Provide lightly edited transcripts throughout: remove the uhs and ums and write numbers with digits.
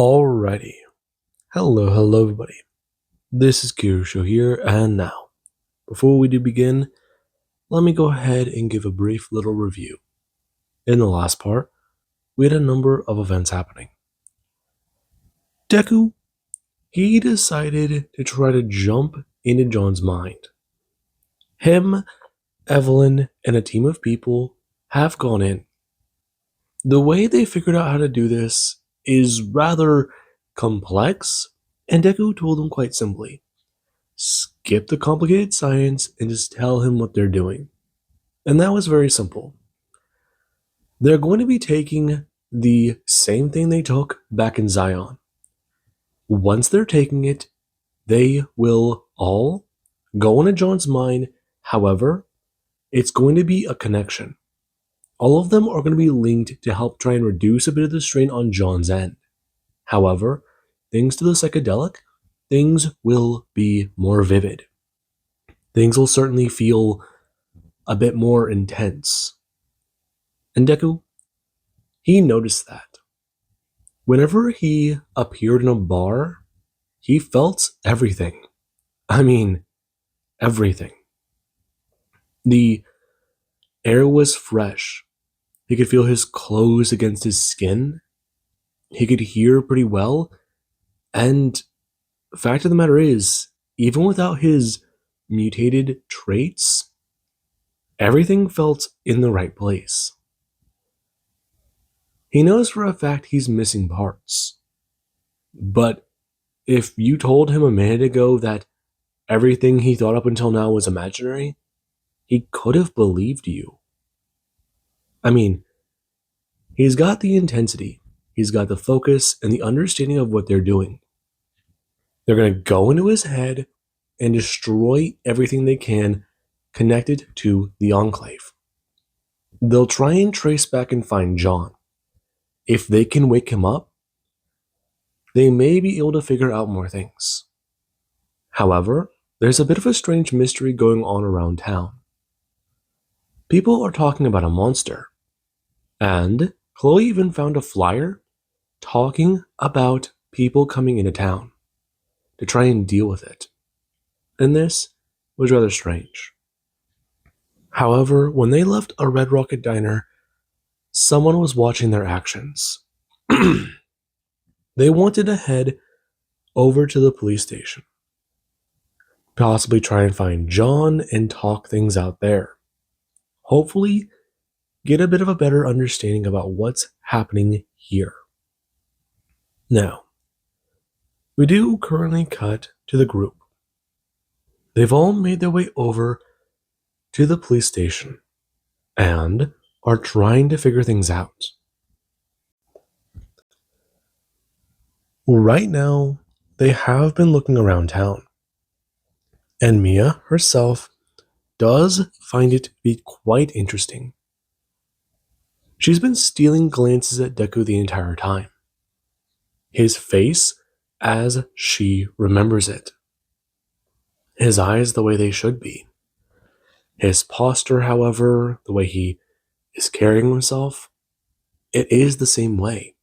Alrighty. Hello everybody. This is Kirusho here, and now, before we do begin, let me go ahead and give a brief little review. In the last part, we had a number of events happening. Deku, he decided to try to jump into John's mind. Him, Evelyn, and a team of people have gone in. The way they figured out how to do this is rather complex, and Deku told them quite simply, skip the complicated science and just tell him what they're doing. And that was very simple. They're going to be taking the same thing they took back in Zion. Once they're taking it, they will all go into John's mind. However, it's going to be a connection. All of them are going to be linked to help try and reduce a bit of the strain on John's end. However, thanks to the psychedelic, things will be more vivid. Things will certainly feel a bit more intense. And Deku, he noticed that. Whenever he appeared in a bar, he felt everything. I mean, everything. The air was fresh. He could feel his clothes against his skin. He could hear pretty well. And the fact of the matter is, even without his mutated traits, everything felt in the right place. He knows for a fact he's missing parts. But if you told him a minute ago that everything he thought up until now was imaginary, he could have believed you. I mean, he's got the intensity, he's got the focus, and the understanding of what they're doing. They're going to go into his head and destroy everything they can connected to the Enclave. They'll try and trace back and find John. If they can wake him up, they may be able to figure out more things. However, there's a bit of a strange mystery going on around town. People are talking about a monster, and Chloe even found a flyer talking about people coming into town to try and deal with it. And this was rather strange. However, when they left a Red Rocket diner, someone was watching their actions. They wanted to head over to the police station, possibly try and find John and talk things out there. Hopefully, get a bit of a better understanding about what's happening here. Now, we do currently cut to the group. They've all made their way over to the police station and are trying to figure things out. Right now, they have been looking around town, and Mia herself does find it to be quite interesting. She's been stealing glances at Deku the entire time. His face as she remembers it. His eyes the way they should be. His posture, however, the way he is carrying himself, it is the same way.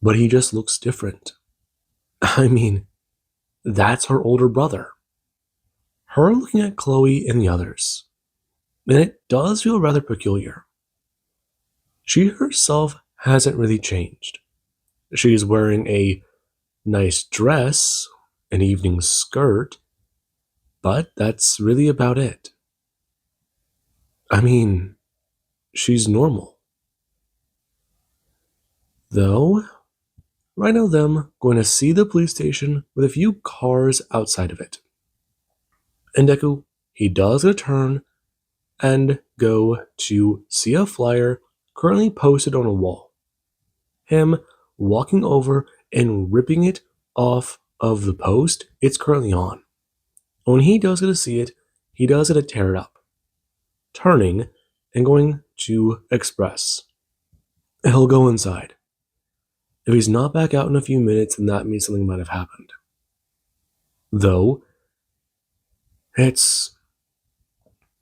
But he just looks different. I mean, that's her older brother. Her looking at Chloe and the others. And it does feel rather peculiar. She herself hasn't really changed. She's wearing a nice dress, an evening skirt, but that's really about it. I mean, she's normal. Though, right now them going to see the police station with a few cars outside of it. And Deku, he does a turn and go to see a flyer currently posted on a wall. Him walking over and ripping it off of the post it's currently on. When he does get to see it, he does get to tear it up, turning and going to Express. He'll go inside. If he's not back out in a few minutes, then that means something might have happened. Though, it's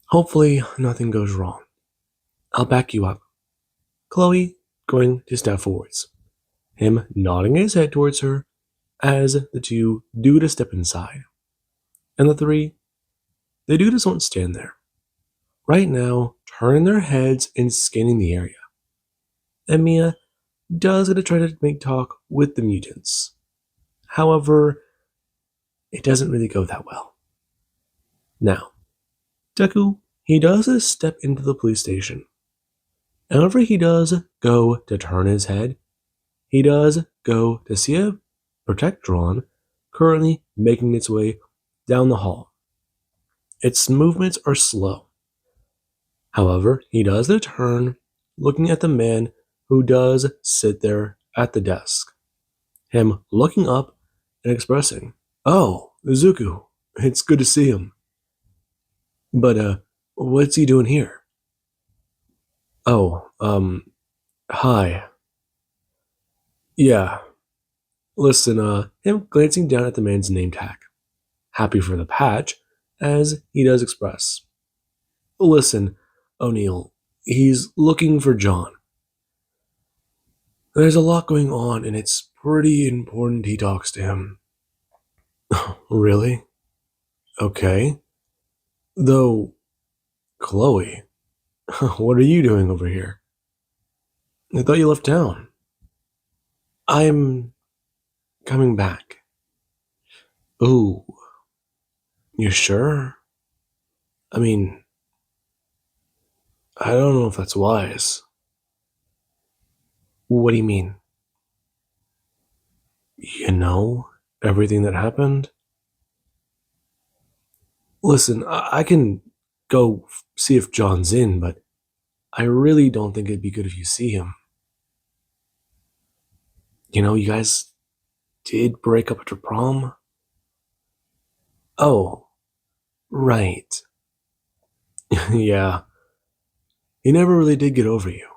hopefully nothing goes wrong. I'll back you up. Chloe going to step forwards. him nodding his head towards her as the two do to step inside. And the three, they do just won't stand there. Right now, turning their heads and scanning the area. And Mia does get to try to make talk with the mutants. However, it doesn't really go that well. Now, Deku, he does step into the police station. However, he does go to turn his head. He does go to see a Protectron currently making its way down the hall. Its movements are slow. However, he does the turn, looking at the man who does sit there at the desk. Him looking up and expressing, "Oh, Izuku, it's good to see him. But, what's he doing here?" "Oh, hi. Yeah. Listen, him glancing down at the man's name tag. Happy for the patch, as he does express. "Listen, O'Neill, he's looking for John. There's a lot going on, and it's pretty important he talks to him." "Really? Okay. Though, Chloe, what are you doing over here? I thought you left town." "I'm coming back." "Ooh, you sure? I mean, I don't know if that's wise." "What do you mean?" "You know, everything that happened?" "Listen, I can go see if John's in, but I really don't think it'd be good if you see him. You know, you guys did break up after prom?" "Oh, right." "Yeah, he never really did get over you.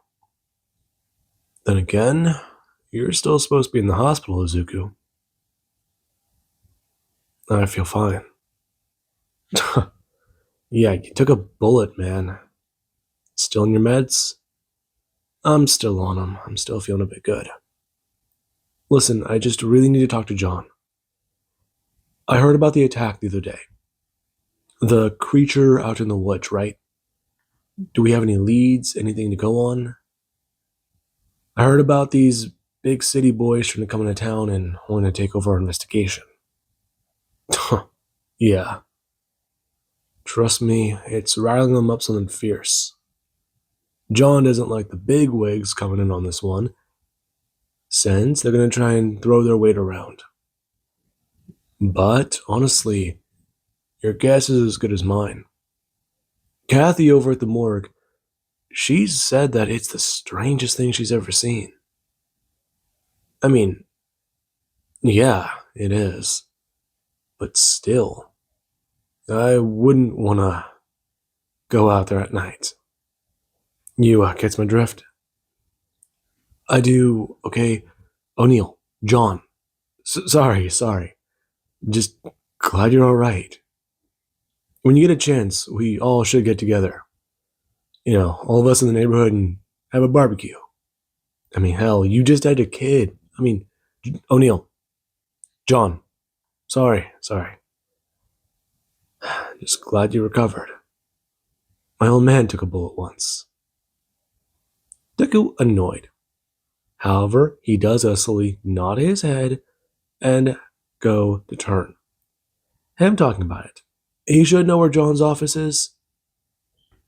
Then again, you're still supposed to be in the hospital, Izuku." "I feel fine." "Yeah, you took a bullet, man. Still in your meds?" "I'm still on them. I'm still feeling a bit good." "Listen, I just really need to talk to John. I heard about the attack the other day. The creature out in the woods, right? Do we have any leads? Anything to go on? I heard about these big city boys trying to come into town and wanting to take over our investigation." "Yeah. Trust me, it's riling them up something fierce. John doesn't like the big wigs coming in on this one, since they're going to try and throw their weight around. But, honestly, your guess is as good as mine. Kathy over at the morgue, she's said that it's the strangest thing she's ever seen." "I mean, yeah, it is. But still, I wouldn't want to go out there at night. You catch my drift?" "I do. Okay. O'Neill, John. Sorry. Just glad you're alright. When you get a chance, we all should get together. You know, all of us in the neighborhood and have a barbecue. I mean, hell, you just had a kid. I mean, O'Neill, John. Sorry. Just glad you recovered. My old man took a bullet once." Deku annoyed. However, he does slowly nod his head and go to turn. Him talking about it. He should know where John's office is.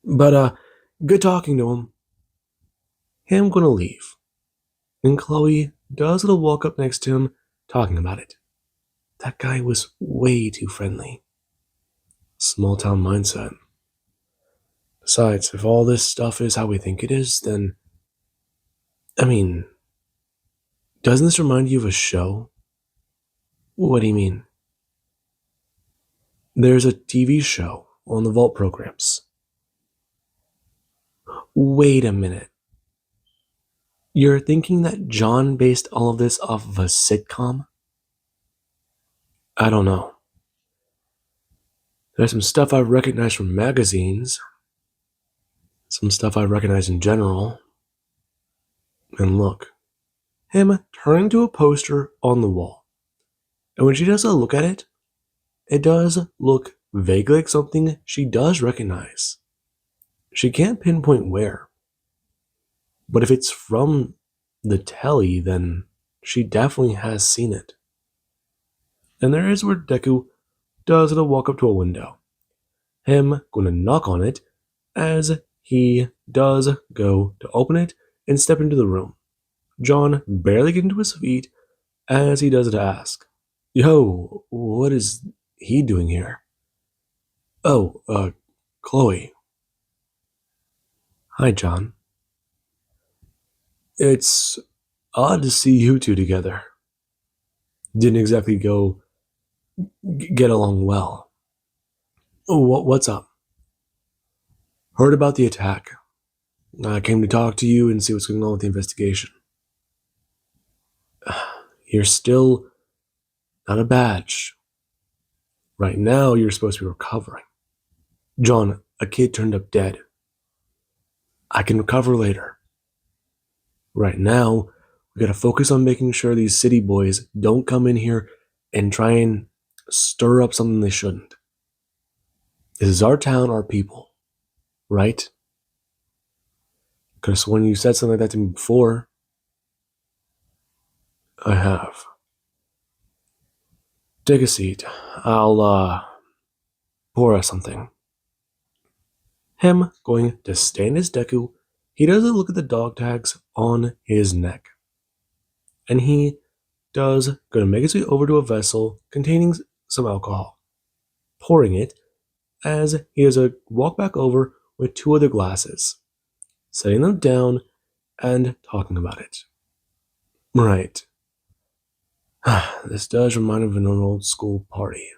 But, good talking to him. Him gonna leave. And Chloe does little walk up next to him, talking about it. That guy was way too friendly. Small town mindset. Besides, if all this stuff is how we think it is, then, I mean, doesn't this remind you of a show? What do you mean? There's a TV show on the Vault programs. Wait a minute. You're thinking that John based all of this off of a sitcom? I don't know. There's some stuff I recognize from magazines, some stuff I recognize in general. And look, him turning to a poster on the wall. And when she does a look at it, it does look vaguely like something she does recognize. She can't pinpoint where. But if it's from the telly, then she definitely has seen it. And there is where Deku does walk up to a window. Him going to knock on it as he does go to open it and step into the room. John barely getting to his feet as he does to ask, "Yo, what is he doing here?" "Oh, Chloe." "Hi, John. It's odd to see you two together. Didn't exactly get along well. Oh, what's up?" "Heard about the attack. I came to talk to you and see what's going on with the investigation." "You're still not a badge. Right now, you're supposed to be recovering." "John, a kid turned up dead. I can recover later. Right now, we gotta focus on making sure these city boys don't come in here and try and stir up something they shouldn't. This is our town, our people, right?" "Because when you said something like that to me before." "I have. Take a seat. I'll, pour us something." Him going to stand his Deku, he does look at the dog tags on his neck. And he does go to make his way over to a vessel containing some alcohol, pouring it as he does a walk back over with two other glasses, setting them down and talking about it. "Right. This does remind me of an old school party.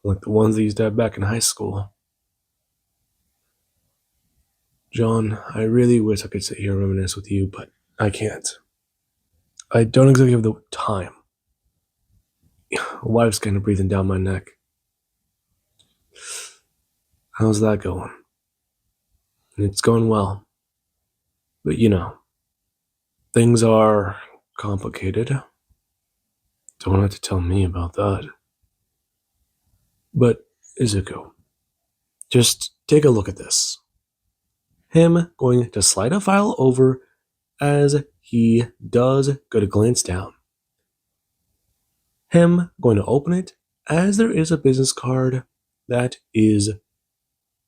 Like the ones they used to have back in high school. John, I really wish I could sit here and reminisce with you, but I can't. I don't exactly have the time. Wife's kind of breathing down my neck." "How's that going?" "It's going well. But things are complicated. Don't have to tell me about that. But, Izuku, just take a look at this." Him going to slide a file over as he does go to glance down. Him going to open it as there is a business card that is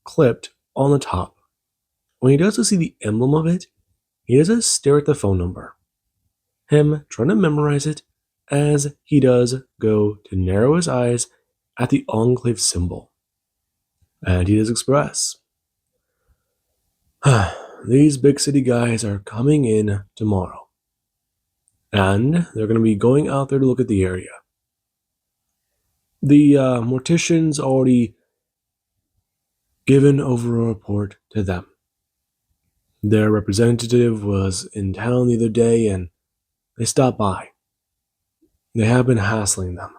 clipped on the top. When he does see the emblem of it, he does stare at the phone number. Him trying to memorize it as he does go to narrow his eyes at the enclave symbol. And he does express, "These big city guys are coming in tomorrow. And they're going to be going out there to look at the area. The mortician's already given over a report to them. Their representative was in town the other day and they stopped by. They have been hassling them.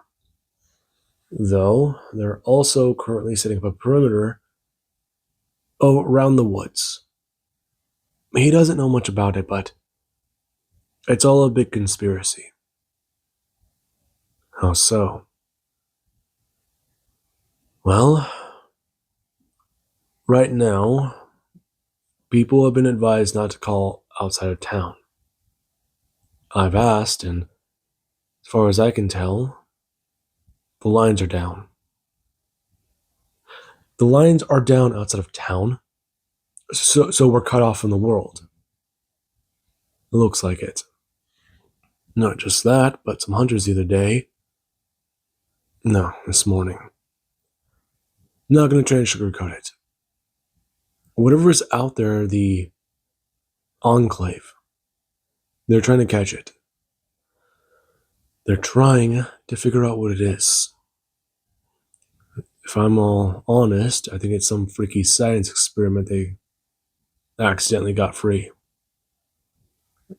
Though they're also currently setting up a perimeter around the woods. He doesn't know much about it, but it's all a big conspiracy." "How so?" "Well, right now, people have been advised not to call outside of town. I've asked, and as far as I can tell, the lines are down." "The lines are down outside of town? So we're cut off from the world?" "It looks like it. Not just that, but some hunters the other day. No, this morning. Not gonna try and sugarcoat it. Whatever is out there, the enclave, they're trying to catch it. They're trying to figure out what it is. If I'm all honest, I think it's some freaky science experiment they accidentally got free.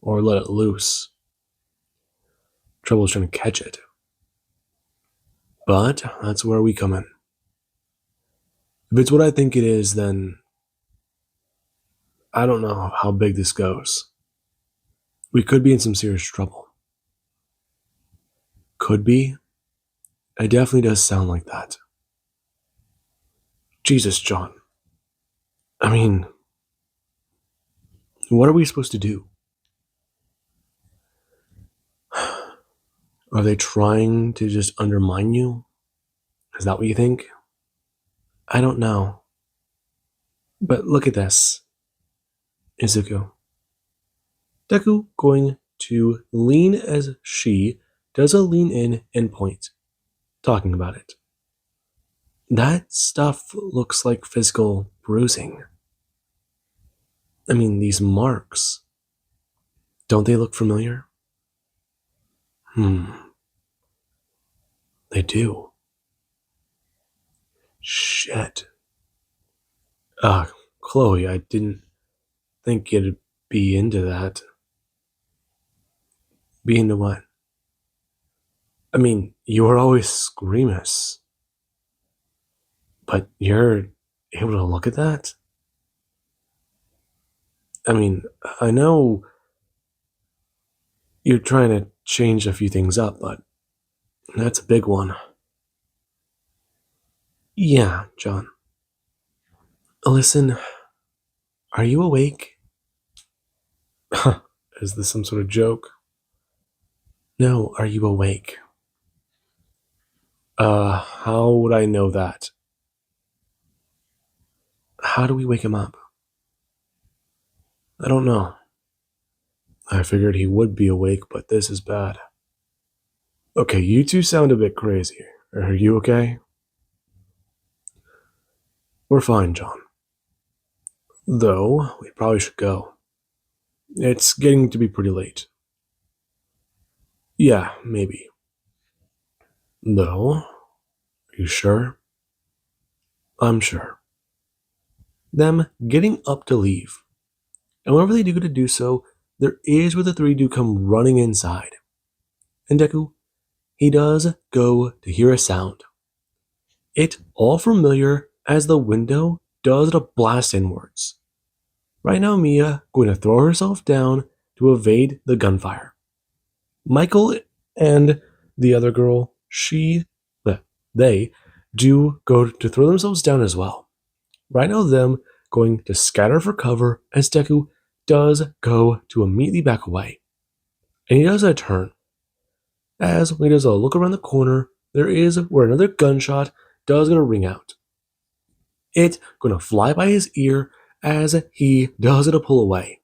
Or let it loose. Trouble is trying to catch it. But that's where we come in. If it's what I think it is, then I don't know how big this goes. We could be in some serious trouble. Could be? It definitely does sound like that. Jesus, John. I mean, what are we supposed to do? Are they trying to just undermine you? Is that what you think? I don't know. But look at this. Izuku. Deku going to lean as she does a lean in and point, talking about it. That stuff looks like physical bruising. I mean, these marks. Don't they look familiar? They do. Shit. Chloe, I didn't think you'd be into that. Be into what? I mean, you were always squeamish, but you're able to look at that? I mean, I know you're trying to change a few things up, but that's a big one. Yeah, John. Listen, are you awake? Is this some sort of joke? No, are you awake? How would I know that? How do we wake him up? I don't know. I figured he would be awake, but this is bad. Okay, you two sound a bit crazy. Are you okay? We're fine, John. Though, we probably should go. It's getting to be pretty late. Yeah, maybe. Though, are you sure? I'm sure. Them getting up to leave. And whenever they do get to do so, there is where the three do come running inside. And Deku, he does go to hear a sound. It all familiar as the window does a blast inwards. Right now, Mia going to throw herself down to evade the gunfire. Michael and the other girl, they do go to throw themselves down as well. Right now, them going to scatter for cover as Deku does go to immediately back away. And he does a turn. As when he does a look around the corner, there is where another gunshot does gonna ring out. It's gonna fly by his ear as he does it to pull away.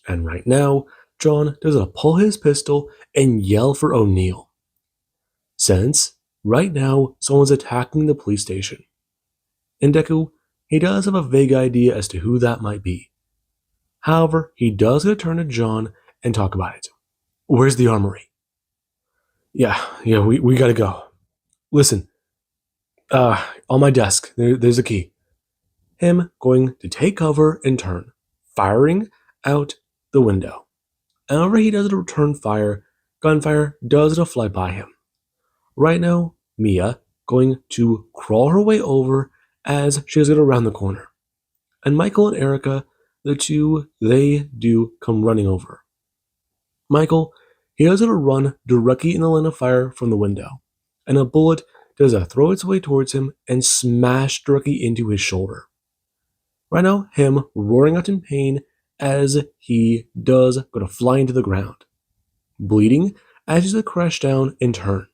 And right now, John does it pull his pistol and yell for O'Neill. Since, right now, someone's attacking the police station. And Deku, he does have a vague idea as to who that might be. However, he does get to turn to John and talk about it. Where's the armory? Yeah, we gotta go. Listen, on my desk, there's a key. Him going to take cover and turn, firing out the window. However, he does a return fire, gunfire does fly by him. Right now, Mia going to crawl her way over as she is going to round the corner. And Michael and Erica, the two, they do come running over. Michael, he does to run directly in the line of fire from the window, and a bullet does throw its way towards him and smash directly into his shoulder. Right now, him roaring out in pain as he does go to fly into the ground, bleeding as he's to crash down and turn.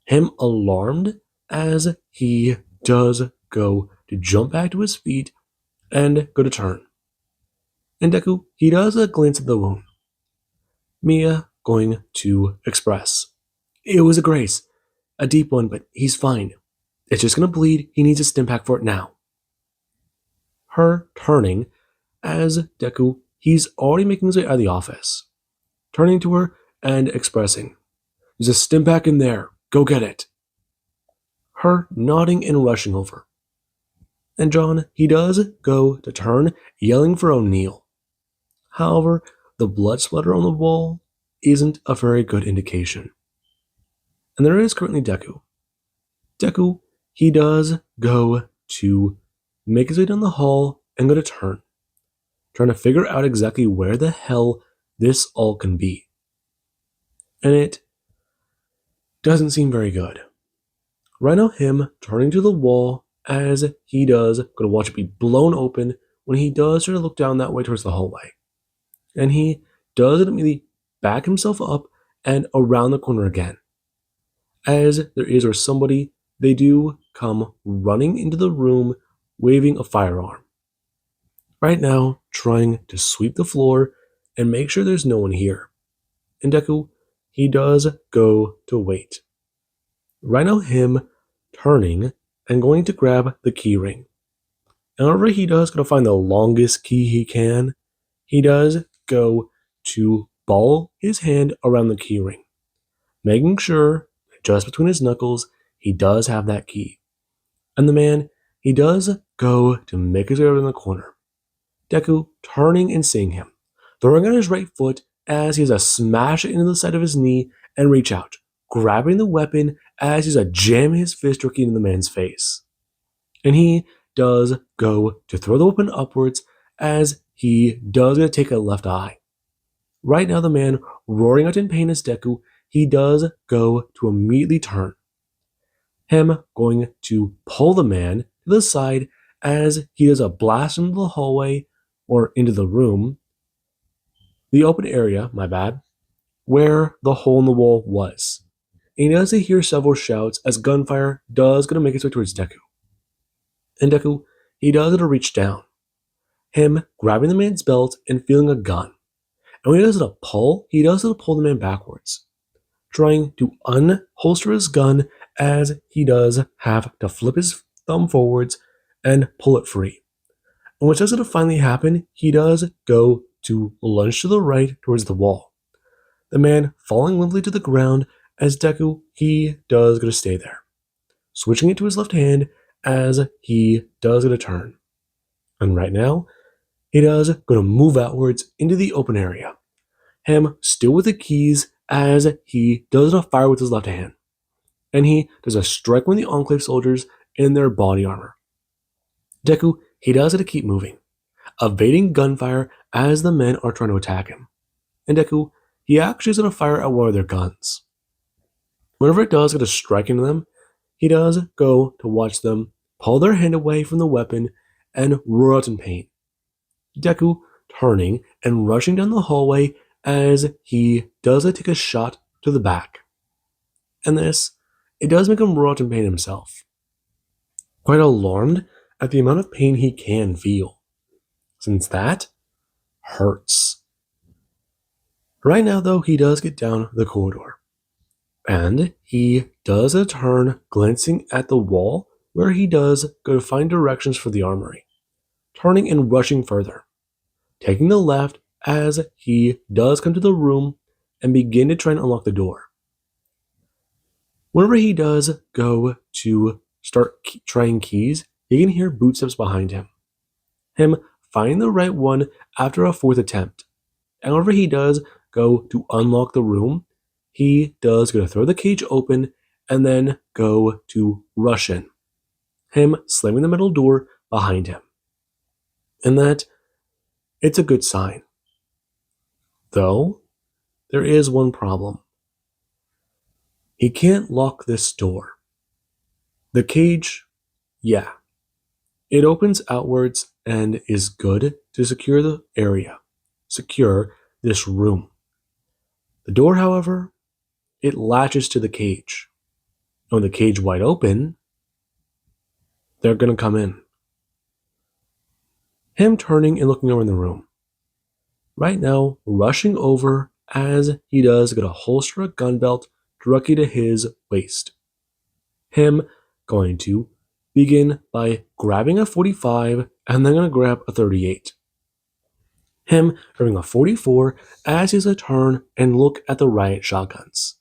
Him alarmed as he does go to jump back to his feet and go to turn. And Deku, he does a glance at the wound. Mia going to express. It was a grace. A deep one, but he's fine. It's just gonna bleed. He needs a stim pack for it now. Her turning as Deku, he's already making his way out of the office. Turning to her and expressing. There's a stim pack in there. Go get it. Her nodding and rushing over. And John, he does go to turn, yelling for O'Neill. However, the blood splatter on the wall isn't a very good indication. And there is currently Deku. Deku, he does go to make his way down the hall and go to turn, trying to figure out exactly where the hell this all can be. And it doesn't seem very good. Right now, him turning to the wall as he does, gonna watch it be blown open when he does sort of look down that way towards the hallway. And he does immediately back himself up and around the corner again. As there is or somebody, they do come running into the room waving a firearm. Right now, trying to sweep the floor and make sure there's no one here. And Deku, he does go to wait. Right now, him turning and going to grab the key ring. And whenever he does go to find the longest key he can, he does go to ball his hand around the key ring, making sure that just between his knuckles, he does have that key. And the man, he does go to make his way over in the corner. Deku turning and seeing him, throwing on his right foot as he has to smash it into the side of his knee and reach out, grabbing the weapon as he's a jamming his fist directly into the man's face. And he does go to throw the weapon upwards as he does going to take a left eye. Right now, the man roaring out in pain as Deku, he does go to immediately turn. Him going to pull the man to the side as he does a blast into the hallway or into the room, the open area, where the hole in the wall was. And he does hear several shouts as gunfire does going to make its way towards Deku. And Deku, he does to reach down. Him grabbing the man's belt and feeling a gun. And when he does it to pull, he does it to pull the man backwards, trying to unholster his gun as he does have to flip his thumb forwards and pull it free. And when it does it to finally happen, he does go to lunge to the right towards the wall. The man falling limply to the ground as Deku, he does go to stay there, switching it to his left hand as he does go to turn. And right now, he does go to move outwards into the open area. Him still with the keys as he does a fire with his left hand. And he does a strike one of the Enclave soldiers in their body armor. Deku, he does it to keep moving, evading gunfire as the men are trying to attack him. And Deku, he actually is going to fire at one of their guns. Whenever it does get a strike into them, he does go to watch them pull their hand away from the weapon and roar out in pain. Deku turning and rushing down the hallway as he does take a shot to the back. And this, it does make him roar out in pain himself. Quite alarmed at the amount of pain he can feel, since that hurts. Right now, though, he does get down the corridor. And he does a turn glancing at the wall where he does go to find directions for the armory, turning and rushing further, taking the left as he does come to the room and begin to try and unlock the door. Whenever he does go to start trying keys, he can hear footsteps behind him. Him finding the right one after a fourth attempt. And whenever he does go to unlock the room, he does go to throw the cage open and then go to rush in. Him slamming the metal door behind him. And that, it's a good sign. Though, there is one problem. He can't lock this door. The cage, yeah, it opens outwards and is good to secure the area, secure this room. The door, however, it latches to the cage. And with the cage wide open, they're going to come in. Him turning and looking over in the room. Right now, rushing over as he does get a holster a gun belt directly to his waist. Him going to begin by grabbing a 45 and then going to grab a 38. Him grabbing a 44 as he's a turn and look at the riot shotguns.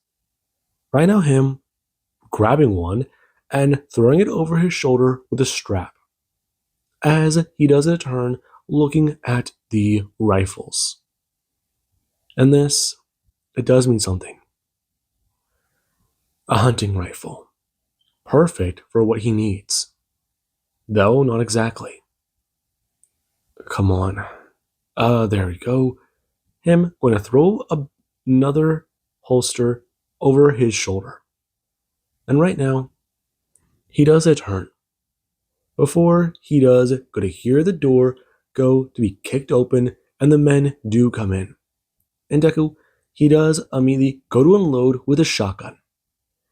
Right now, him grabbing one and throwing it over his shoulder with a strap. As he does a turn looking at the rifles. And this, it does mean something. A hunting rifle. Perfect for what he needs. Though not exactly. Come on. There we go. him going to throw another holster over his shoulder. And right now, he does a turn. Before he does, going to hear the door go to be kicked open, and the men do come in. And Deku, he does immediately go to unload with a shotgun,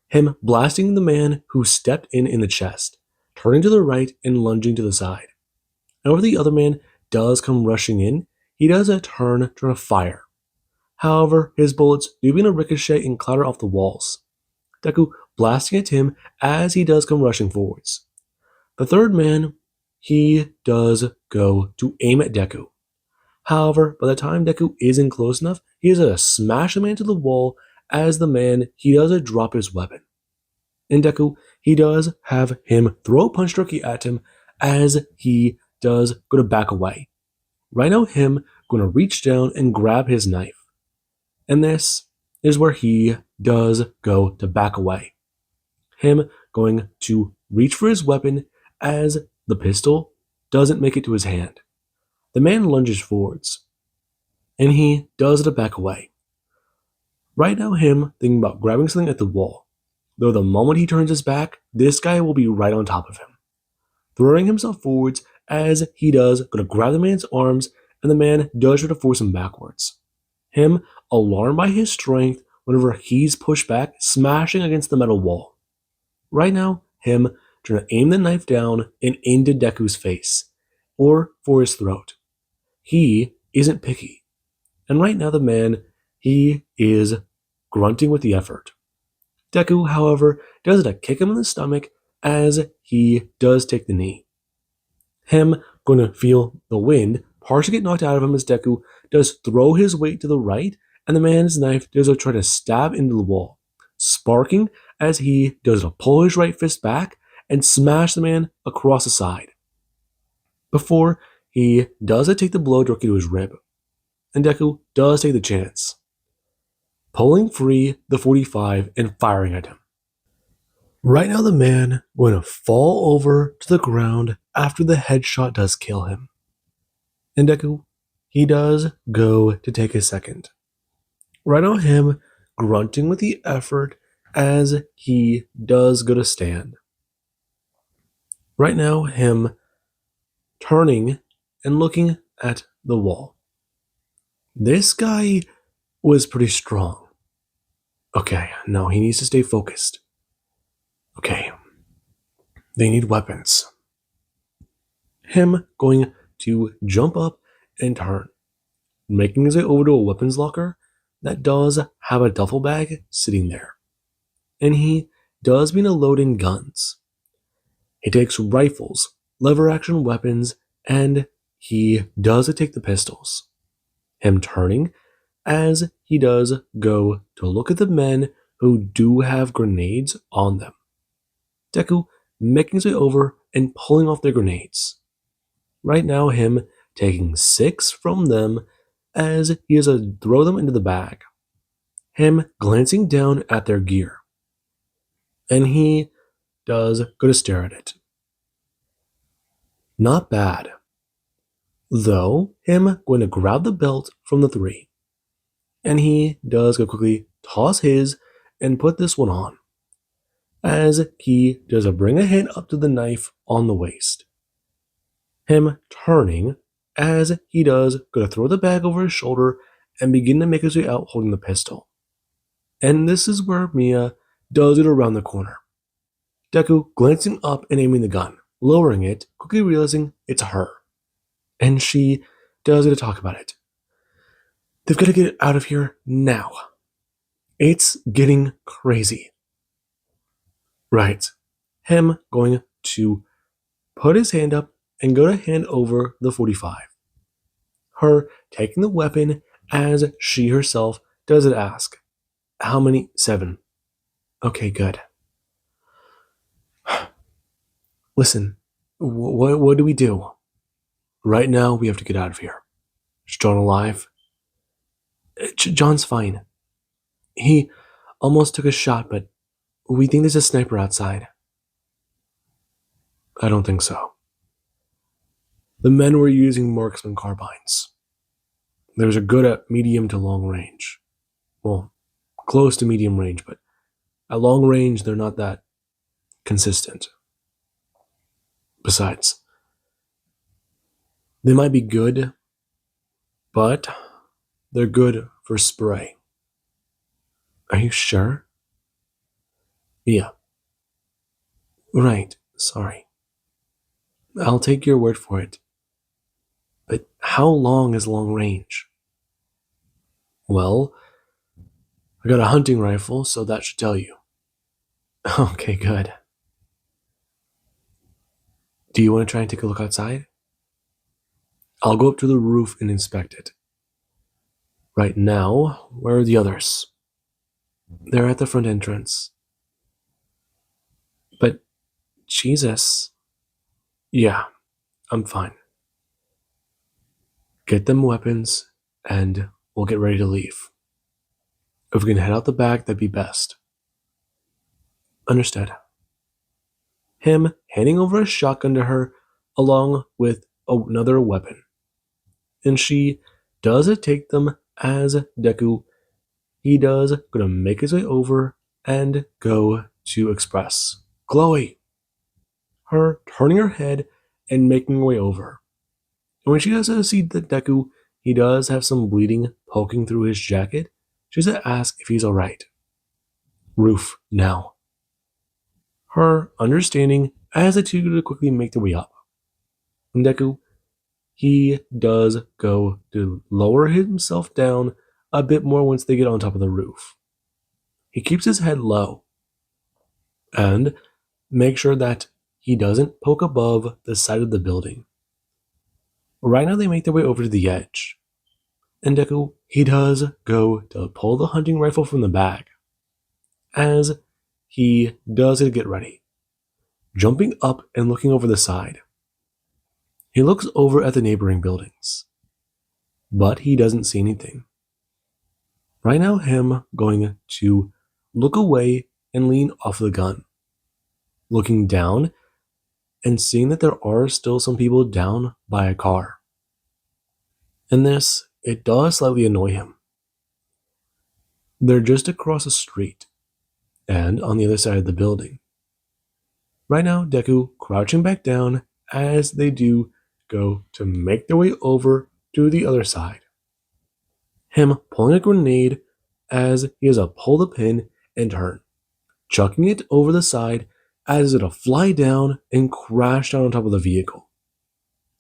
him blasting the man who stepped in the chest, turning to the right and lunging to the side. And whenever the other man does come rushing in, he does a turn trying to fire. However, his bullets do begin to ricochet and clatter off the walls, Deku blasting at him as he does come rushing forwards. The third man, he does go to aim at Deku. However, by the time Deku isn't close enough, he is to smash the man to the wall as the man, he does drop his weapon. And Deku, he does have him throw a punch turkey at him as he does go to back away. Right now, him going to reach down and grab his knife. And this is where he does go to back away. Him going to reach for his weapon as the pistol doesn't make it to his hand. The man lunges forwards, and he does to back away. Right now, him thinking about grabbing something at the wall, though the moment he turns his back, this guy will be right on top of him. Throwing himself forwards as he does, going to grab the man's arms, and the man does try to force him backwards. Him, alarmed by his strength, whenever he's pushed back, smashing against the metal wall. Right now, him trying to aim the knife down and into Deku's face, or for his throat. He isn't picky. And right now the man, he is grunting with the effort. Deku, however, does it to kick him in the stomach as he does take the knee. Him going to feel the wind partially get knocked out of him as Deku does throw his weight to the right, and the man's knife does try to stab into the wall, sparking as he does pull his right fist back and smash the man across the side. Before he does take the blow directly to his rib, and Deku does take the chance, pulling free the 45 and firing at him. Right now the man going to fall over to the ground after the headshot does kill him. And Deku, he does go to take a second. Right now him grunting with the effort as he does go to stand. Right now him turning and looking at the wall. This guy was pretty strong. Okay, no, he needs to stay focused. Okay, they need weapons. Him going to jump up and turn, making his way over to a weapons locker that does have a duffel bag sitting there. And he does begin to load in guns. He takes rifles, lever action weapons, and he does take the pistols. Him turning as he does go to look at the men who do have grenades on them. Deku making his way over and pulling off their grenades. Right now him taking 6 from them as he has to throw them into the bag. Him glancing down at their gear. And he does go to stare at it. Not bad. Though, him going to grab the belt from the 3. And he does go quickly toss his and put this one on, as he does bring a hand up to the knife on the waist. Him turning as he does go to throw the bag over his shoulder and begin to make his way out holding the pistol. And this is where Mia does it around the corner. Deku glancing up and aiming the gun, lowering it, quickly realizing it's her. And she does get to talk about it. They've got to get out of here now. It's getting crazy. Right. Him going to put his hand up and go to hand over the 45. Her taking the weapon as she herself does it ask, how many? 7. Okay, good. Listen, what do we do? Right now, we have to get out of here. Is John alive? John's fine. He almost took a shot, but we think there's a sniper outside. I don't think so. The men were using marksman carbines. There's a good at medium to long range. Well, close to medium range, but at long range, they're not that consistent. Besides, they might be good, but they're good for spray. Are you sure? Yeah. Right. Sorry. I'll take your word for it. But how long is long range? Well, I got a hunting rifle, so that should tell you. Okay, good. Do you want to try and take a look outside? I'll go up to the roof and inspect it. Right now, where are the others? They're at the front entrance. But, Jesus. Yeah, I'm fine. Get them weapons, and we'll get ready to leave. If we can head out the back, that'd be best. Understood. Him handing over a shotgun to her, along with another weapon. And she does take them as Deku. He does gonna make his way over and go to express Chloe. Her turning her head and making her way over. And when she does see the Deku, he does have some bleeding poking through his jacket. She does ask if he's alright. Roof now. Her understanding as the two quickly make their way up. And Deku, he does go to lower himself down a bit more once they get on top of the roof. He keeps his head low and makes sure that he doesn't poke above the side of the building. Right now they make their way over to the edge. And Deku, he does go to pull the hunting rifle from the bag. As he does get ready, jumping up and looking over the side. He looks over at the neighboring buildings, but he doesn't see anything. Right now, him going to look away and lean off the gun, looking down and seeing that there are still some people down by a car. And this, it does slightly annoy him. They're just across the street and on the other side of the building. Right now, Deku crouching back down as they do go to make their way over to the other side. Him pulling a grenade as he has to pull the pin and turn, chucking it over the side as it'll fly down and crash down on top of the vehicle.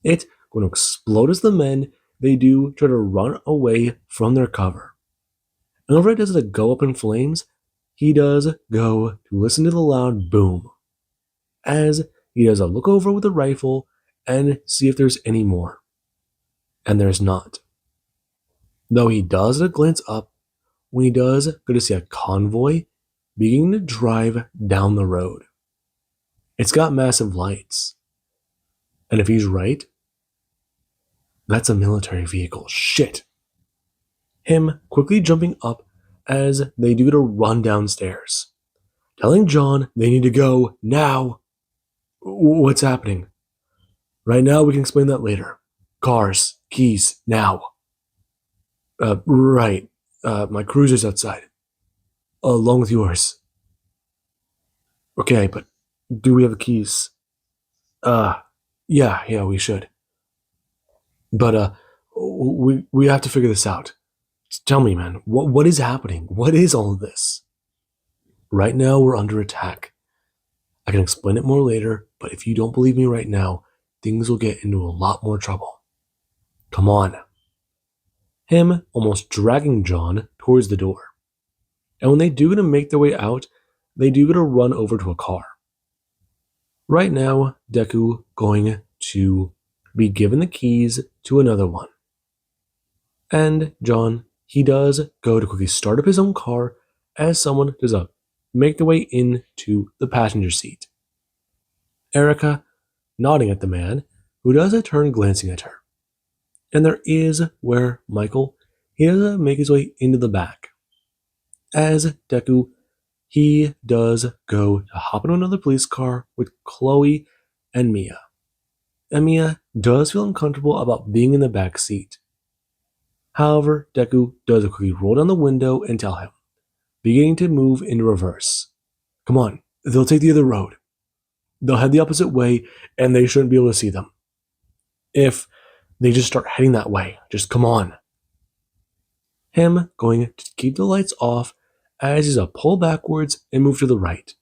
It's going to explode as the men, they do try to run away from their cover. And whenever it does it go up in flames, he does go to listen to the loud boom. As he does a look over with the rifle and see if there's any more. And there's not. Though he does a glance up when he does go to see a convoy beginning to drive down the road. It's got massive lights. And if he's right, that's a military vehicle. Shit. Him quickly jumping up as they do to run downstairs, telling John they need to go now. What's happening? Right now, we can explain that later. Cars, keys, now. Right. My cruiser's outside. Along with yours. Okay, but do we have the keys? Yeah, we should. But, we have to figure this out. Tell me, man, what is happening? What is all of this? Right now, we're under attack. I can explain it more later, but if you don't believe me right now, things will get into a lot more trouble. Come on. Him almost dragging John towards the door. And when they do gonna make their way out, they do gonna run over to a car. Right now, Deku going to be given the keys to another one. And John, he does go to quickly start up his own car as someone does make their way into the passenger seat. Erica nodding at the man, who does a turn glancing at her. And there is where Michael, he does make his way into the back. As Deku, he does go to hop into another police car with Chloe and Mia. And Mia does feel uncomfortable about being in the back seat. However, Deku does quickly roll down the window and tell him, beginning to move in reverse. Come on, they'll take the other road. They'll head the opposite way, and they shouldn't be able to see them. If they just start heading that way, just come on. Him going to keep the lights off as he's a pull backwards and move to the right.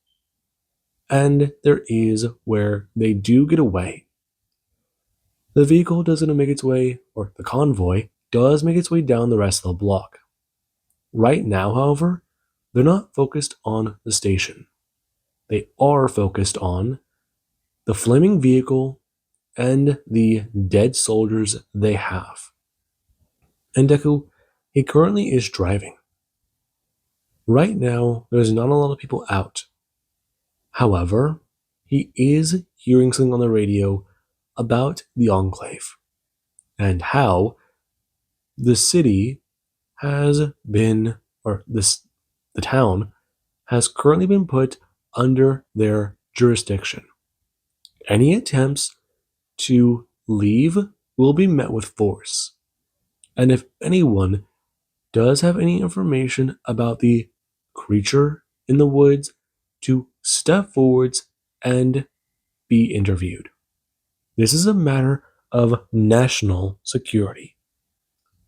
And there is where they do get away. The vehicle doesn't make its way, or the convoy does make its way down the rest of the block. Right now, however, they're not focused on the station. They are focused on the flaming vehicle and the dead soldiers they have. And Deku, he currently is driving. Right now, there's not a lot of people out. However, he is hearing something on the radio about the Enclave and how the city has been, or this, the town has currently been put under their jurisdiction. Any attempts to leave will be met with force. And if anyone does have any information about the creature in the woods, to step forwards and be interviewed. This is a matter of national security.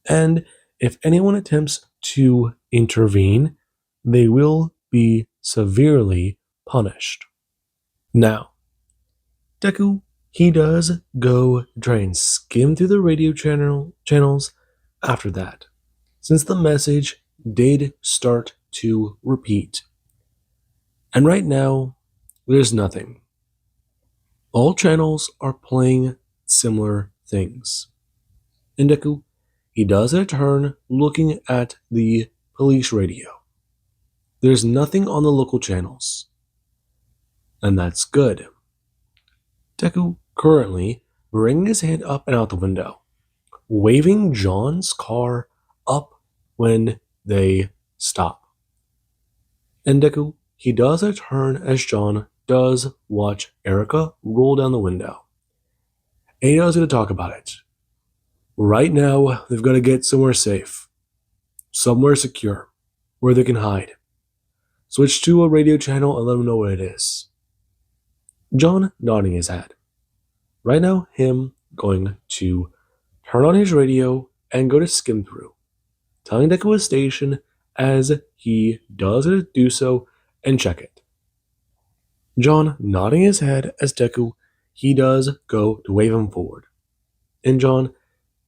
And if anyone attempts to intervene, they will be severely punished. Now, Deku, he does go try and skim through the radio channels after that, since the message did start to repeat. And right now, there's nothing. All channels are playing similar things. And Deku, he does a turn looking at the police radio. There's nothing on the local channels. And that's good. Deku currently bringing his hand up and out the window, waving John's car up when they stop. And Deku, he does a turn as John does watch Erica roll down the window. And he does get to talk about it. Right now, they've got to get somewhere safe, somewhere secure, where they can hide. Switch to a radio channel and let them know what it is. John nodding his head. Right now, him going to turn on his radio and go to skim through, telling Deku his station as he does do so and check it. John nodding his head as Deku, he does go to wave him forward. And John,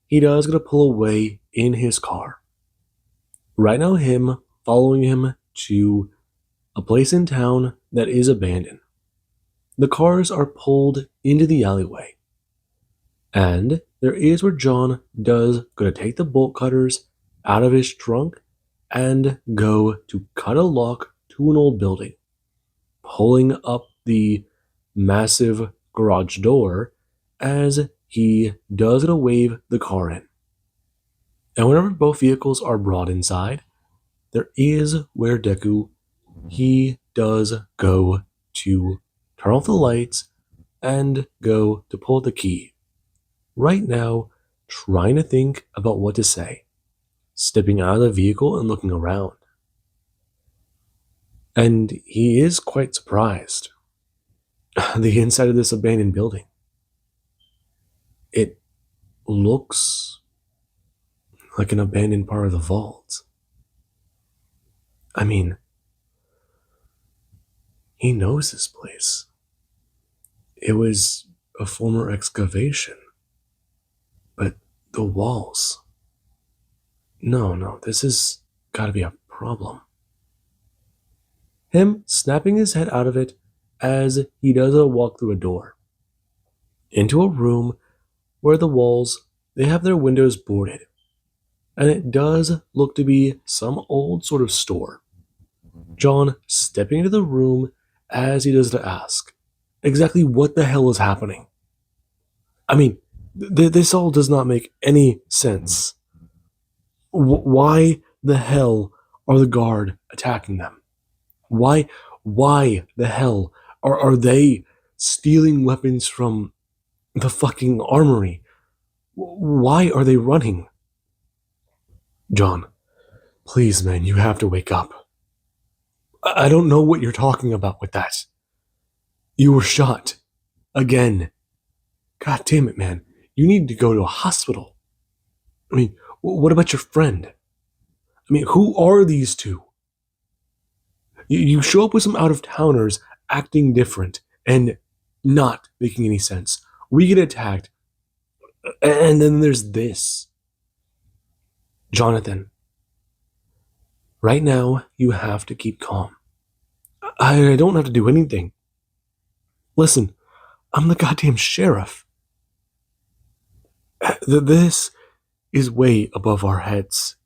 he does get to pull away in his car. Right now, him following him to a place in town that is abandoned. The cars are pulled into the alleyway. And there is where John does go to take the bolt cutters out of his trunk and go to cut a lock to an old building, pulling up the massive garage door as he does to wave the car in. And whenever both vehicles are brought inside, there is where Deku, he does go to turn off the lights and go to pull the key. Right now, trying to think about what to say, stepping out of the vehicle and looking around. And he is quite surprised. The inside of this abandoned building. It looks like an abandoned part of the vault. I mean, he knows this place. It was a former excavation. But the walls. No, this has gotta be a problem. Him snapping his head out of it as he does a walk through a door. Into a room where the walls, they have their windows boarded. And it does look to be some old sort of store. John stepping into the room as he does to ask, exactly what the hell is happening? I mean, this all does not make any sense. Why the hell are the guard attacking them? Why the hell are they stealing weapons from the fucking armory? Why are they running? John, please, man, you have to wake up. I don't know what you're talking about with that. You were shot. Again. God damn it, man. You need to go to a hospital. I mean, what about your friend? I mean, who are these two? You show up with some out of towners acting different and not making any sense. We get attacked, and then there's this. Jonathan, right now you have to keep calm. I don't have to do anything. Listen, I'm the goddamn sheriff. This is way above our heads.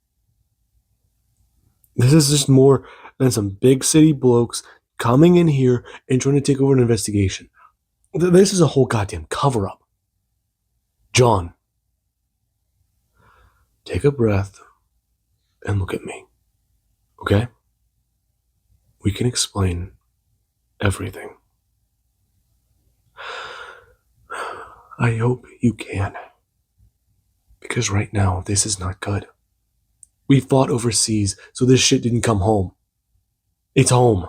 This is just more than some big city blokes coming in here and trying to take over an investigation. This is a whole goddamn cover up. John, take a breath and look at me. Okay? We can explain everything. I hope you can. Because right now, this is not good. We fought overseas, so this shit didn't come home. It's home.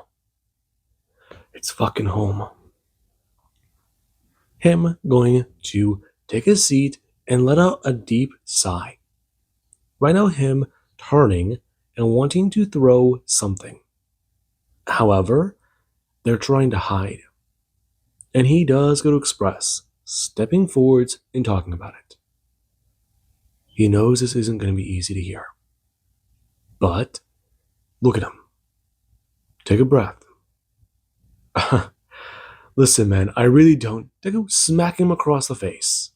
It's fucking home. Him going to take a seat and let out a deep sigh. Right now, him turning and wanting to throw something. However, they're trying to hide. And he does go to express, stepping forwards and talking about it. He knows this isn't going to be easy to hear. But look at him. Take a breath. Listen, man, I really don't. Deku smack him across the face.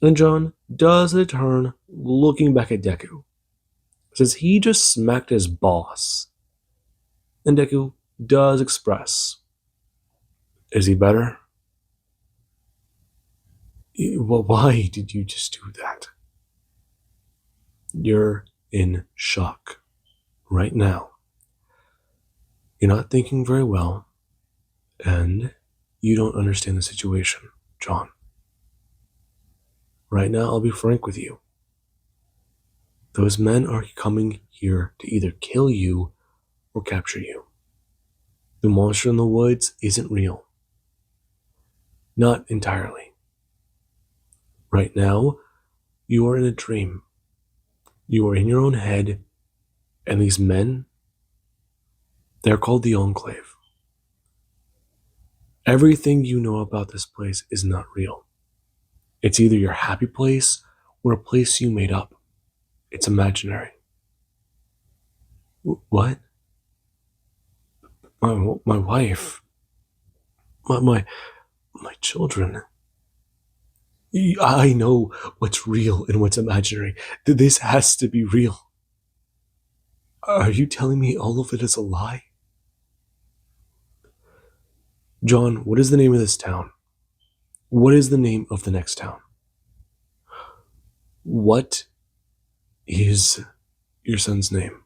And John does a turn, looking back at Deku. Since he just smacked his boss. And Deku does express. Is he better? Well, why did you just do that? You're in shock right now. You're not thinking very well, and you don't understand the situation, John. Right now, I'll be frank with you. Those men are coming here to either kill you or capture you. The monster in the woods isn't real. Not entirely. Right now, you are in a dream. You are in your own head, and these men, they're called the Enclave. Everything you know about this place is not real. It's either your happy place or a place you made up. It's imaginary. What? My wife. My children. I know what's real and what's imaginary. This has to be real. Are you telling me all of it is a lie? John, what is the name of this town? What is the name of the next town? What is your son's name?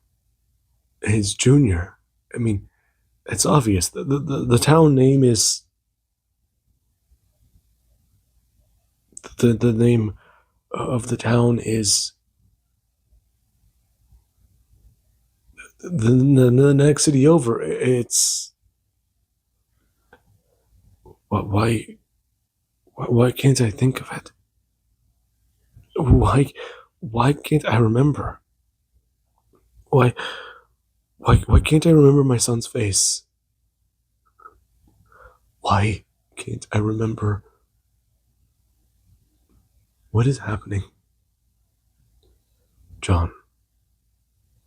His Junior. I mean, it's obvious. The town name is... The name of the town is... The next city over. It's... Why can't I think of it? Why can't I remember? Why can't I remember my son's face? Why can't I remember what is happening? John,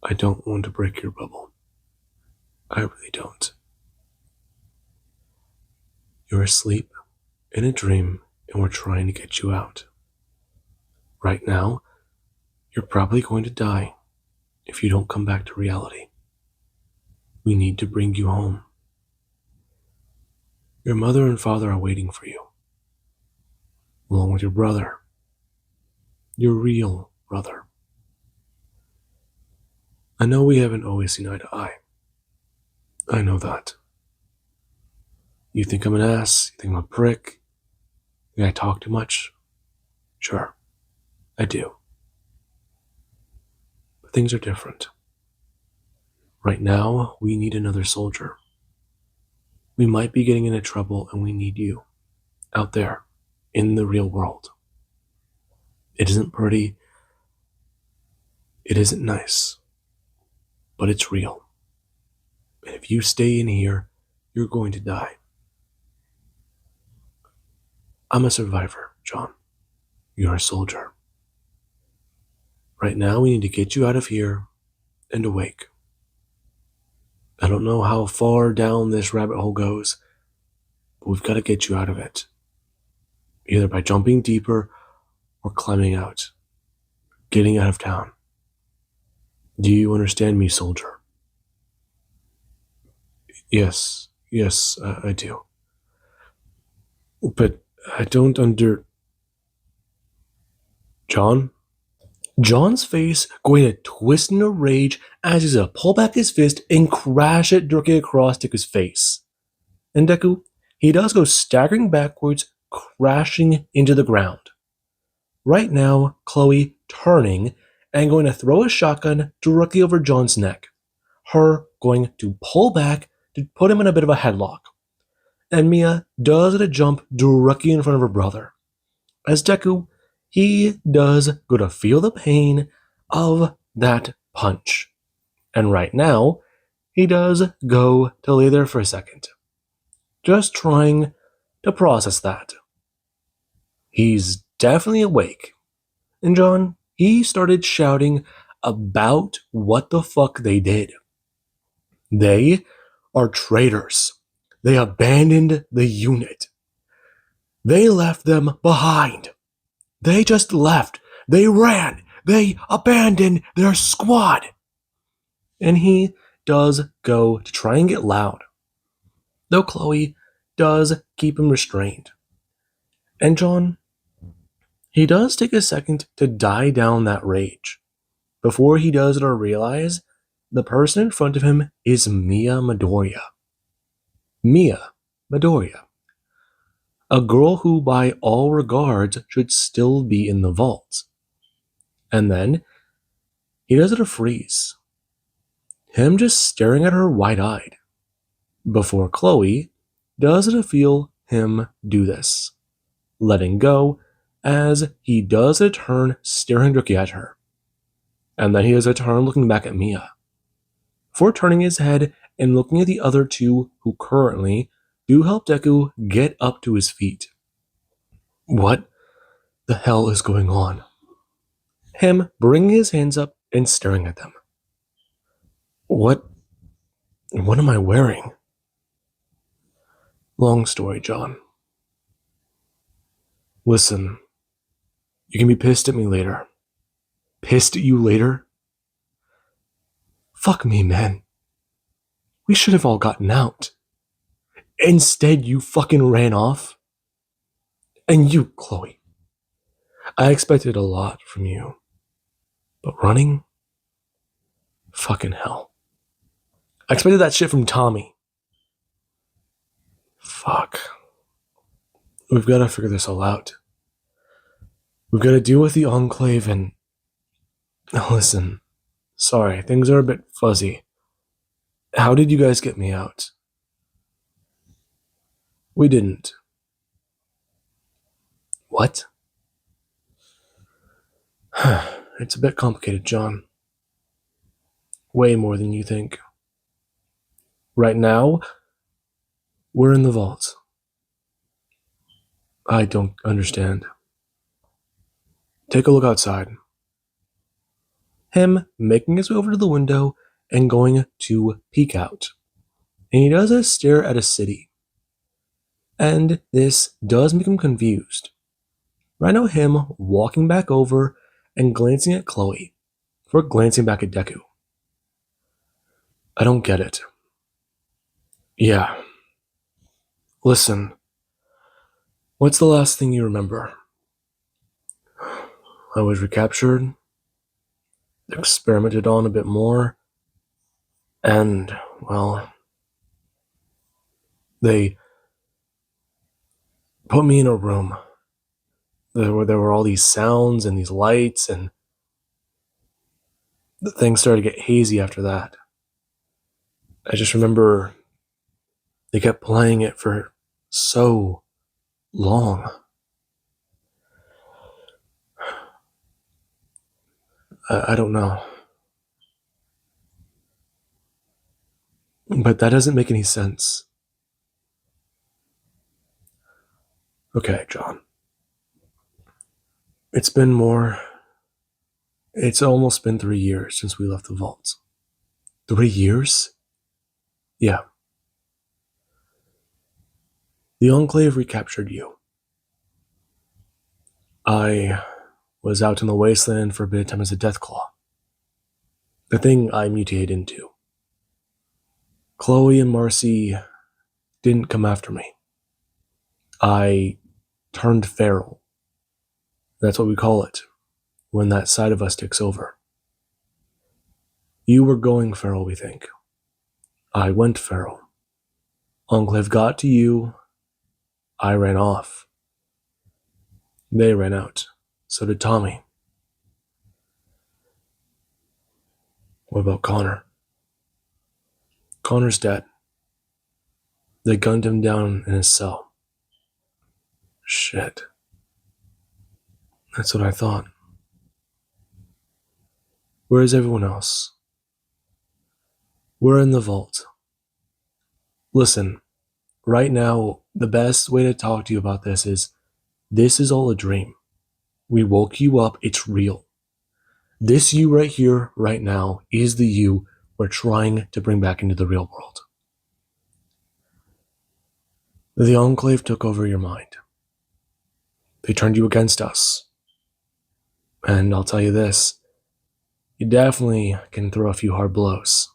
I don't want to break your bubble. I really don't. You're asleep in a dream and we're trying to get you out. Right now, you're probably going to die if you don't come back to reality. We need to bring you home. Your mother and father are waiting for you, along with your brother, your real brother. I know we haven't always seen eye to eye. I know that. You think I'm an ass, you think I'm a prick, you think I talk too much? Sure, I do. things are different. Right now, we need another soldier. We might be getting into trouble, and we need you out there in the real world. It isn't pretty, it isn't nice, but it's real. And if you stay in here, you're going to die. I'm a survivor, John. You're a soldier. Right now, we need to get you out of here and awake. I don't know how far down this rabbit hole goes, but we've got to get you out of it. Either by jumping deeper or climbing out. Getting out of town. Do you understand me, soldier? Yes, I do. But I don't John? John's face going to twist in a rage as he's to pull back his fist and crash it directly across Deku's face. And Deku, he does go staggering backwards, crashing into the ground. Right now, Chloe turning and going to throw a shotgun directly over John's neck. Her going to pull back to put him in a bit of a headlock. And Mia does get a jump directly in front of her brother. As Deku, he does go to feel the pain of that punch. And right now, he does go to lay there for a second. Just trying to process that. He's definitely awake. And John, he started shouting about what the fuck they did. They are traitors. They abandoned the unit. They left them behind. They just left. They ran. They abandoned their squad. And he does go to try and get loud. Though Chloe does keep him restrained. And John, he does take a second to die down that rage. Before he does it or realize, the person in front of him is Mia Midoriya. Mia Midoriya. A girl who by all regards should still be in the vault. And then, he does it a freeze. Him just staring at her wide-eyed. Before Chloe does it feel him do this. Letting go as he does a turn staring directly at her. And then he does a turn looking back at Mia. Before turning his head and looking at the other two who currently do help Deku get up to his feet. What the hell is going on? Him bringing his hands up and staring at them. What am I wearing? Long story, John. Listen, you can be pissed at me later. Pissed at you later? Fuck me, man. We should have all gotten out. Instead, you fucking ran off. And you, Chloe. I expected a lot from you. But running? Fucking hell. I expected that shit from Tommy. Fuck. We've got to figure this all out. We've got to deal with the Enclave and... Listen. Sorry, things are a bit fuzzy. How did you guys get me out? We didn't. What? It's a bit complicated, John. Way more than you think. Right now, we're in the vault. I don't understand. Take a look outside. Him making his way over to the window and going to peek out. And he does a stare at a city. And this does make him confused. Right now, him walking back over and glancing at Chloe before glancing back at Deku. I don't get it. Yeah. Listen. What's the last thing you remember? I was recaptured, experimented on a bit more, and, well, they put me in a room. There were all these sounds and these lights, and The things started to get hazy after that. I just remember they kept playing it for so long. I don't know. But that doesn't make any sense. Okay, John. It's been more. It's almost been 3 years since we left the vault. 3 years? Yeah. The Enclave recaptured you. I was out in the wasteland for a bit of time as a Deathclaw. The thing I mutated into. Chloe and Marcy didn't come after me. I turned feral. That's what we call it, when that side of us takes over. You were going feral, we think. I went feral. Enclave got to you. I ran off. They ran out. So did Tommy. What about Connor? Connor's dead. They gunned him down in his cell. Shit. That's what I thought. Where's everyone else? We're in the vault. Listen, right now, the best way to talk to you about this is all a dream. We woke you up, it's real. This you right here, right now, is the you we're trying to bring back into the real world. The Enclave took over your mind. They turned you against us. And I'll tell you this, you definitely can throw a few hard blows.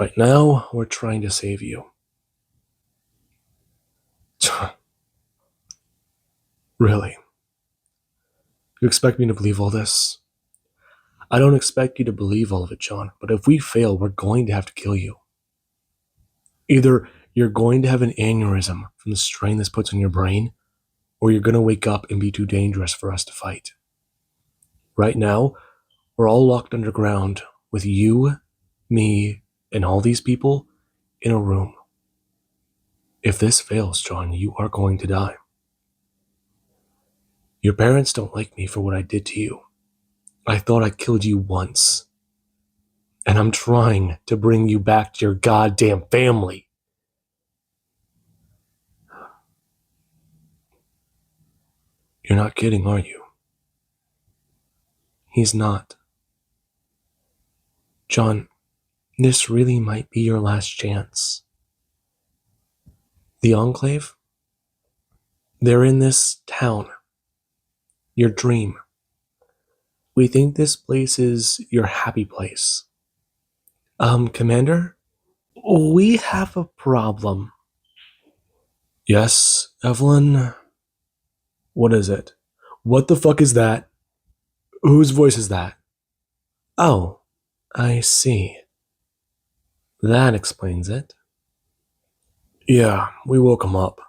Right now, we're trying to save you. Really? You expect me to believe all this? I don't expect you to believe all of it, John, but if we fail, we're going to have to kill you. Either you're going to have an aneurysm from the strain this puts on your brain, or you're going to wake up and be too dangerous for us to fight. Right now, we're all locked underground with you, me, and all these people in a room. If this fails, John, you are going to die. Your parents don't like me for what I did to you. I thought I killed you once. And I'm trying to bring you back to your goddamn family. You're not kidding, are you? He's not. John, this really might be your last chance. The Enclave? They're in this town. Your dream. We think this place is your happy place. Commander? We have a problem. Yes, Evelyn? What is it? What the fuck is that? Whose voice is that? Oh, I see. That explains it. Yeah, we woke him up.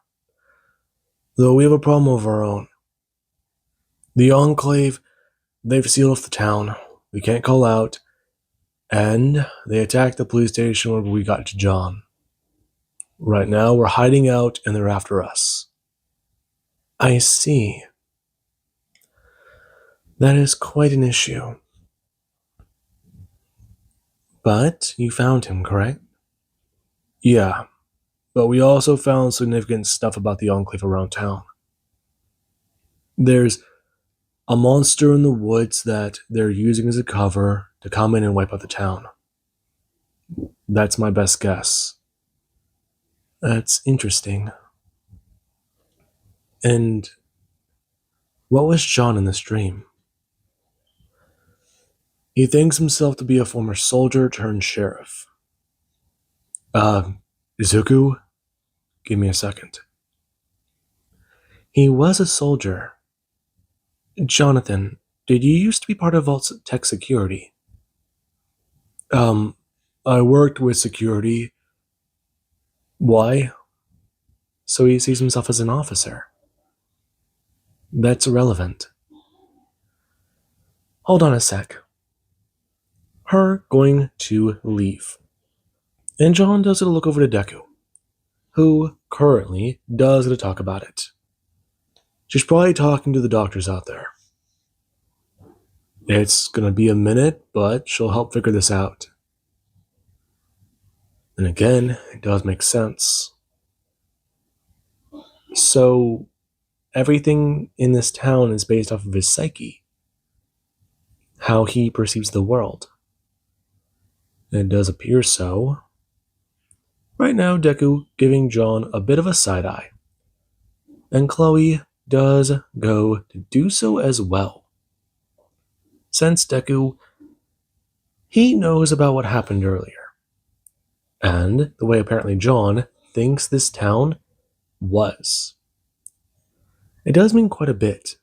Though we have a problem of our own. The Enclave, they've sealed off the town. We can't call out. And they attacked the police station where we got to John. Right now, we're hiding out and they're after us. I see. That is quite an issue. But you found him, correct? Yeah, but we also found significant stuff about the Enclave around town. There's a monster in the woods that they're using as a cover to come in and wipe out the town. That's my best guess. That's interesting. And what was John in this dream? He thinks himself to be a former soldier turned sheriff. Izuku? Give me a second. He was a soldier. Jonathan, did you used to be part of Vault's tech security? I worked with security. Why? So he sees himself as an officer. That's irrelevant. Hold on a sec. her going to leave. And John does get a look over to Deku, who currently does get to talk about it. She's probably talking to the doctors out there. It's gonna be a minute, but she'll help figure this out. And again, it does make sense. So, everything in this town is based off of his psyche, how he perceives the world. And it does appear so. Right now, Deku giving John a bit of a side eye. And Chloe does go to do so as well. Since Deku, he knows about what happened earlier. And the way apparently John thinks this town was. It does mean quite a bit.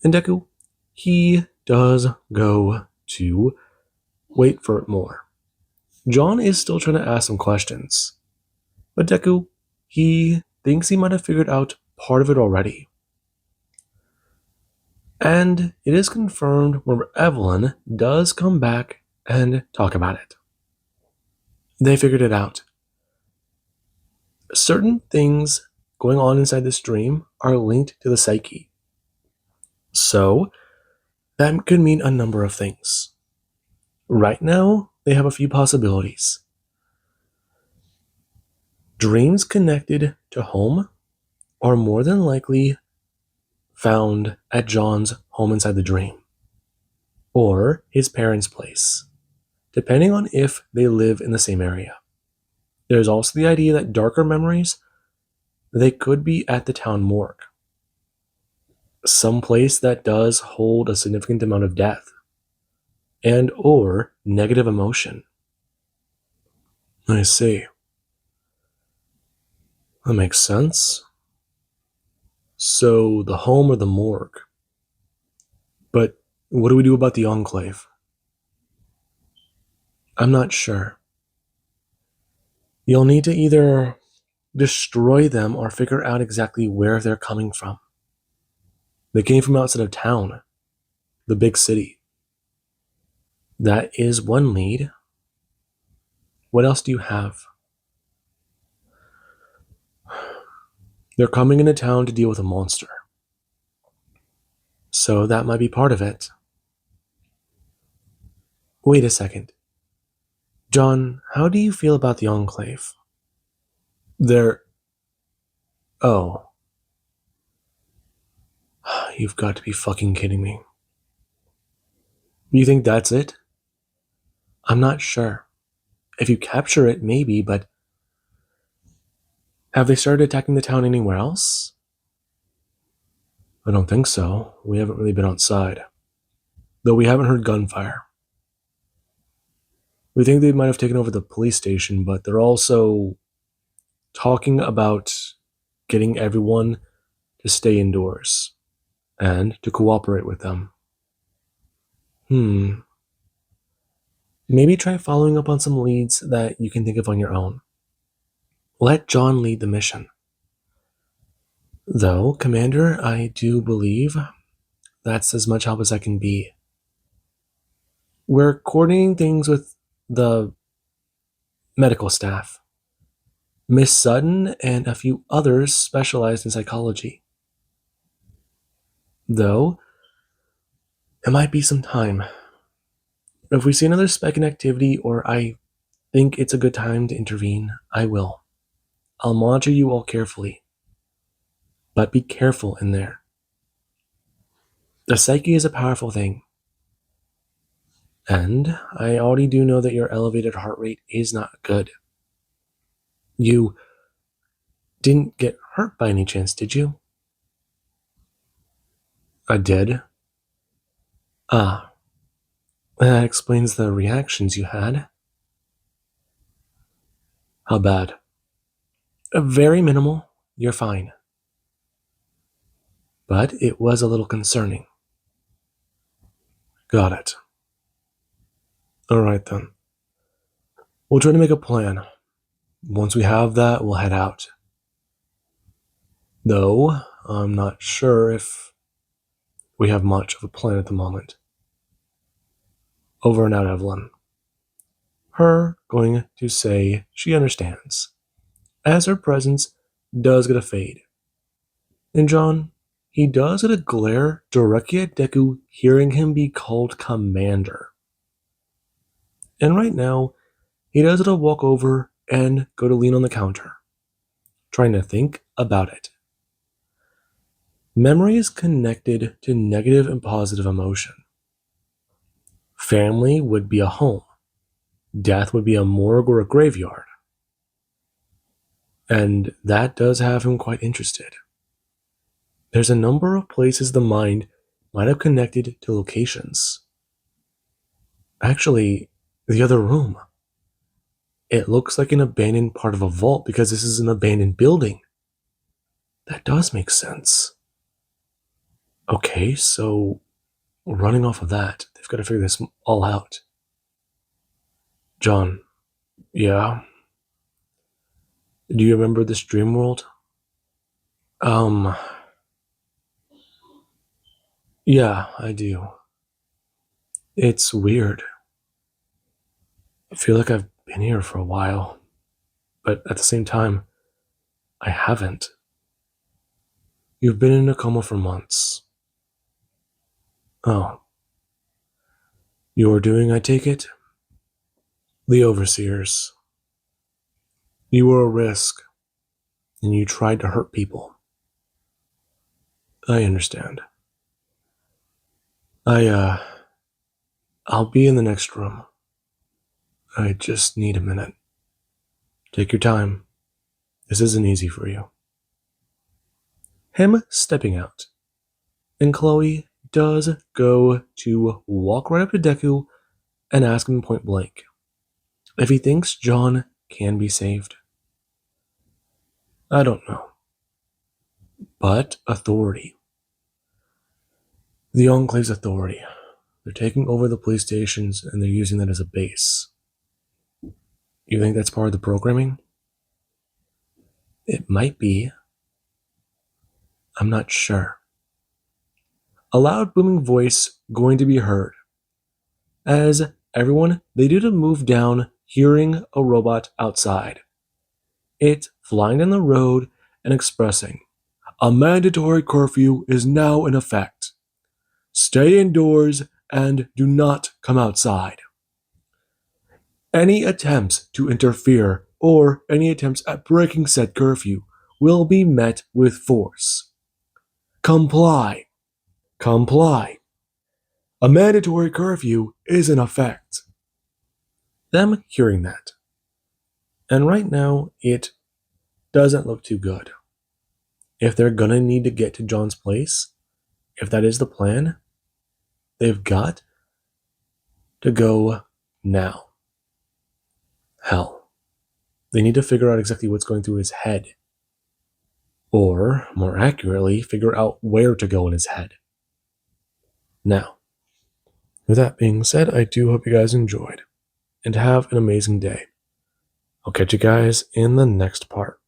And Deku, he does go to wait for it more. John is still trying to ask some questions. But Deku, he thinks he might have figured out part of it already. And it is confirmed when Evelyn does come back and talk about it. They figured it out. Certain things going on inside this dream are linked to the psyche. So, that could mean a number of things. Right now, they have a few possibilities. Dreams connected to home are more than likely found at John's home inside the dream, or his parents' place, depending on if they live in the same area. There's also the idea that darker memories, they could be at the town morgue, some place that does hold a significant amount of death and or negative emotion. I see. That makes sense. So the home or the morgue. But what do we do about the Enclave? I'm not sure. You'll need to either destroy them or figure out exactly where they're coming from. They came from outside of town, the big city. That is one lead. What else do you have? They're coming into town to deal with a monster. So that might be part of it. Wait a second. John, how do you feel about the Enclave? They're... Oh. You've got to be fucking kidding me. You think that's it? I'm not sure. If you capture it, maybe, but... Have they started attacking the town anywhere else? I don't think so. We haven't really been outside. Though we haven't heard gunfire. We think they might have taken over the police station, but they're also talking about getting everyone to stay indoors and to cooperate with them. Maybe try following up on some leads that you can think of on your own. Let John lead the mission. Though, Commander, I do believe that's as much help as I can be. We're coordinating things with the medical staff. Miss Sutton and a few others specialized in psychology. Though, it might be some time. If we see another spike in activity or I think it's a good time to intervene, I will. I'll monitor you all carefully. But be careful in there. The psyche is a powerful thing. And I already do know that your elevated heart rate is not good. You didn't get hurt by any chance, did you? I did. Ah, that explains the reactions you had. How bad? Very minimal. You're fine. But it was a little concerning. Got it. Alright then. We'll try to make a plan. Once we have that, we'll head out. Though, I'm not sure if we have much of a plan at the moment. Over and out, Evelyn. Her going to say she understands, as her presence does get a fade. And John, he does get a glare directly at Deku, hearing him be called Commander. And right now, he does get a walk over and go to lean on the counter, trying to think about it. Memory is connected to negative and positive emotion. Family would be a home. Death would be a morgue or a graveyard. And that does have him quite interested. There's a number of places the mind might have connected to locations. Actually, the other room. It looks like an abandoned part of a vault because this is an abandoned building. That does make sense. Okay, so running off of that, they've got to figure this all out. John, yeah? Do you remember this dream world? Yeah, I do. It's weird. I feel like I've been here for a while, but at the same time, I haven't. You've been in a coma for months. Oh. You are doing, I take it? The overseers. You were a risk, and you tried to hurt people. I understand. I'll be in the next room. I just need a minute. Take your time. This isn't easy for you. Him stepping out. And Chloe does go to walk right up to Deku and ask him point blank if he thinks John can be saved. I don't know. But authority. The Enclave's authority. They're taking over the police stations and they're using that as a base. You think that's part of the programming? It might be. I'm not sure. A loud booming voice going to be heard. As everyone, they do to move down, hearing a robot outside. It flying down the road and expressing, a mandatory curfew is now in effect. Stay indoors and do not come outside. Any attempts to interfere or any attempts at breaking said curfew will be met with force. Comply. Comply. A mandatory curfew is in effect. Them hearing that. And right now, it doesn't look too good. If they're gonna need to get to John's place, if that is the plan, they've got to go now. Hell, they need to figure out exactly what's going through his head. Or, more accurately, figure out where to go in his head. Now, with that being said, I do hope you guys enjoyed, and have an amazing day. I'll catch you guys in the next part.